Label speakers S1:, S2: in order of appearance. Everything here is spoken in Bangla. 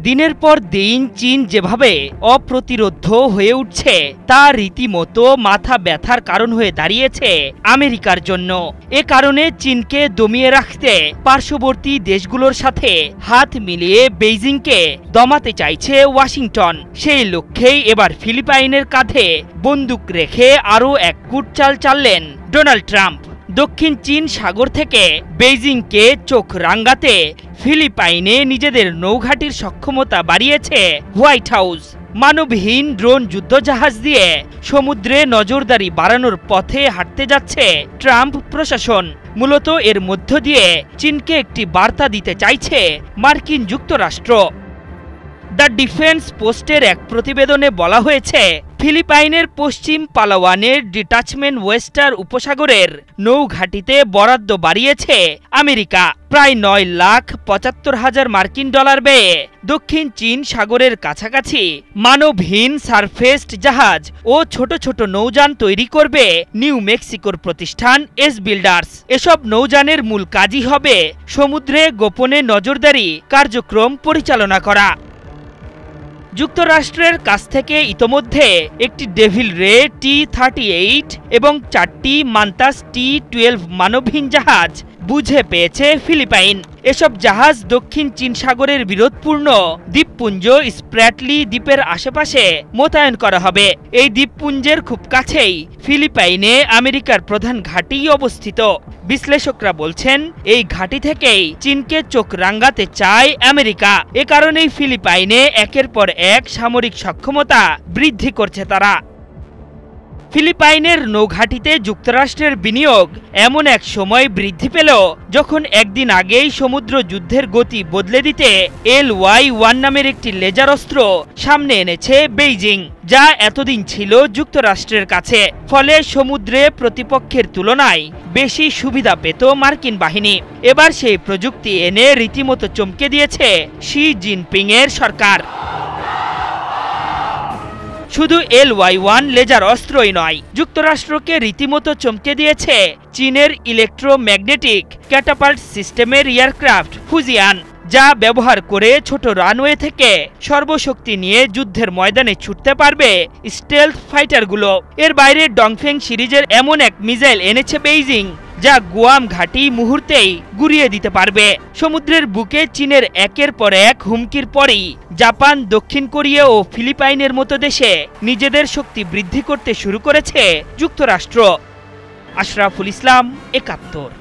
S1: দিনের পর দিন চীন যেভাবে অপ্রতিরোধ্য হয়ে উঠছে তা রীতিমতো মাথা ব্যথার কারণ হয়ে দাঁড়িয়েছে আমেরিকার জন্য। এ কারণে চীনকে দমিয়ে রাখতে পার্শ্ববর্তী দেশগুলোর সাথে হাত মিলিয়ে বেইজিংকে দমাতে চাইছে ওয়াশিংটন। সেই লক্ষ্যেই এবার ফিলিপাইনের কাঁধে বন্দুক রেখে আরও এক কূটচাল চাললেন ডোনাল্ড ট্রাম্প। দক্ষিণ চীন সাগর থেকে বেইজিংকে চোখ রাঙাতে ফিলিপাইনে নিজেদের নৌঘাটির সক্ষমতা বাড়িয়েছে হোয়াইট হাউস। মানবহীন ড্রোন যুদ্ধজাহাজ দিয়ে সমুদ্রে নজরদারি বাড়ানোর পথে হাঁটতে যাচ্ছে ট্রাম্প প্রশাসন। মূলত এর মধ্য দিয়ে চীনকে একটি বার্তা দিতে চাইছে মার্কিন যুক্তরাষ্ট্র। দ্য ডিফেন্স পোস্টের এক প্রতিবেদনে বলা হয়েছে, ফিলিপাইনের পশ্চিম পালাওয়ানের ডিটাচমেন্ট ওয়েস্টার উপসাগরের নৌঘাটিতে বরাদ্দ বাড়িয়েছে আমেরিকা। প্রায় 9,75,000 মার্কিন ডলার ব্যয়ে দক্ষিণ চীন সাগরের কাছাকাছি মানবহীন সারফেসড জাহাজ ও ছোট ছোট নৌযান তৈরি করবে নিউ মেক্সিকোর প্রতিষ্ঠান এস বিল্ডার্স। এসব নৌযানের মূল কাজই হবে সমুদ্রে গোপনে নজরদারি কার্যক্রম পরিচালনা করা। যুক্তরাষ্ট্রের কাছ থেকে ইতোমধ্যে একটি ডেভিল রে T-38 এবং 4টি মান্তাস T-12 মানবহীন জাহাজ বুঝে পেয়েছে ফিলিপাইন। এসব জাহাজ দক্ষিণ চীন সাগরের বিরোধপূর্ণ দ্বীপপুঞ্জ স্প্র্যাটলি দ্বীপের আশেপাশে মোতায়েন করা হবে। এই দ্বীপপুঞ্জের খুব কাছেই ফিলিপাইনে আমেরিকার প্রধান ঘাঁটি অবস্থিত। বিশ্লেষকরা বলছেন, এই ঘাঁটি থেকেই চীনকে চোখ রাঙাতে চায় আমেরিকা। এ কারণেই ফিলিপাইনে একের পর এক সামরিক সক্ষমতা বৃদ্ধি করছে তারা। ফিলিপাইনের নৌঘাটিতে যুক্তরাষ্ট্রের বিনিয়োগ এমন এক সময় বৃদ্ধি পেল যখন একদিন আগেই সমুদ্র যুদ্ধের গতি বদলে দিতে LY-1 নামের একটি লেজার অস্ত্র সামনে এনেছে বেইজিং, যা এতদিন ছিল যুক্তরাষ্ট্রের কাছে। ফলে সমুদ্রে প্রতিপক্ষের তুলনায় বেশি সুবিধা পেত মার্কিন বাহিনী। এবার সেই প্রযুক্তি এনে রীতিমতো চমকে দিয়েছে শি জিনপিং এর সরকার। শুধু LY-1 লেজার অস্ত্রই নয়, যুক্তরাষ্ট্রকে রীতিমতো চমকে দিয়েছে চীনের ইলেকট্রোম্যাগনেটিক ক্যাটাপাল্ট সিস্টেমের এয়ারক্রাফট ফুজিয়ান, যা ব্যবহার করে ছোট রানওয়ে থেকে সর্বশক্তি নিয়ে যুদ্ধের ময়দানে ছুটতে পারবে স্টেলথ ফাইটারগুলো। এর বাইরে ডংফেং সিরিজের এমন এক মিসাইল এনেছে বেইজিং, যা গুয়াম ঘাঁটি মুহূর্তেই গুড়িয়ে দিতে পারবে। সমুদ্রের বুকে চীনের একের পর এক হুমকির পরেই জাপান, দক্ষিণ কোরিয়া ও ফিলিপাইনের মতো দেশে নিজেদের শক্তি বৃদ্ধি করতে শুরু করেছে যুক্তরাষ্ট্র। আশরাফুল ইসলাম, ৭১।